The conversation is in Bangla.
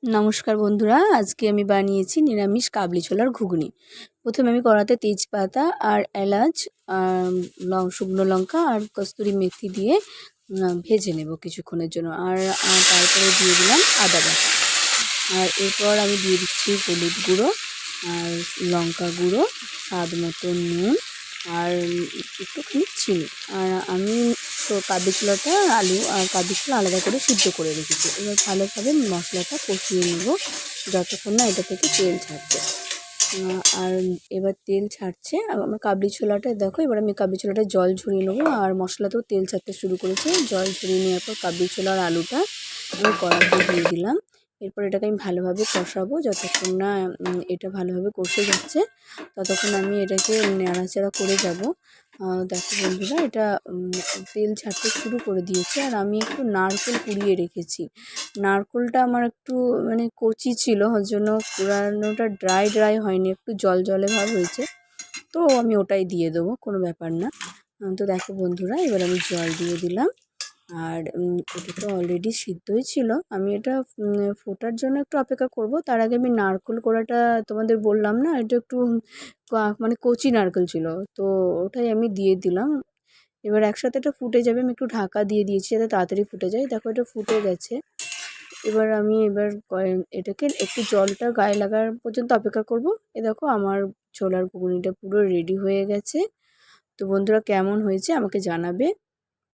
নমস্কার বন্ধুরা, আজকে আমি বানিয়েছি নিরামিষ কাবলি ছোলার ঘুগনি। প্রথমে আমি কড়াতে তেজপাতা আর এলাচ, শুকনো লঙ্কা আর কস্তুরি মেথি দিয়ে ভেজে নেব কিছুক্ষণের জন্য। আর তারপরে দিয়ে দিলাম আদা বাটা। আর এরপর আমি দিয়ে দিচ্ছি হলুদ গুঁড়ো আর লঙ্কা গুঁড়ো, স্বাদ মতো নুন আর একটুখানি চিনি। আর আমি তো কাবলি ছোলাটা আলু আর কাবলি ছোলা আলাদা করে সিদ্ধ করে রেখেছি। এবার ভালোভাবে মশলাটা কষিয়ে নেব যতক্ষণ না এটা থেকে তেল ছাড়ছে। আর এবার তেল ছাড়ছে আমার কাবলি ছোলাটা, দেখো এবার আমি কাবলি ছোলাটা জল ঝরিয়ে নেবো। আর মশলাতেও তেল ছাড়তে শুরু করেছে। জল ঝরিয়ে নেওয়ার পর কাবলি ছোলা আর আলুটা আমি কড়াইতে দিয়ে দিলাম। এরপর এটাকে আমি ভালোভাবে কষাবো যতক্ষণ না এটা ভালোভাবে কষে যাচ্ছে, ততক্ষণ আমি এটাকে নাড়াচাড়া করে যাব। দেখো বন্ধুরা, এটা তেল ছাড়তে শুরু করে দিয়েছে। আর আমি একটু নারকেল কুড়িয়ে রেখেছি। নারকেলটা আমার একটু কচি ছিল, ওর জন্য কুড়ানোটা ড্রাই হয়নি, একটু জল জলে ভাব হয়েছে। তো আমি ওটাই দিয়ে দেবো, কোনো ব্যাপার না। তো দেখো বন্ধুরা, এবার আমি জল দিয়ে দিলাম। আর এটা তো অলরেডি সিদ্ধই ছিল। আমি এটা ফোটার জন্য একটু অপেক্ষা করব। তার আগে আমি নারকেল কোড়াটা তোমাদের বললাম না, এটা একটু কচি নারকেল ছিল, তো ওটাই আমি দিয়ে দিলাম। এবার একসাথে এটা ফুটে যাবে। আমি একটু ঢাকা দিয়ে দিয়েছি যাতে তাড়াতাড়ি ফুটে যায়। দেখো এটা ফুটে গেছে। এবার আমি এটাকে একটু জলটা গায়ে লাগার পর্যন্ত অপেক্ষা করব। দেখো আমার ছোলার ঘুগনিটা পুরো রেডি হয়ে গেছে। তো বন্ধুরা, কেমন হয়েছে আমাকে জানাবে।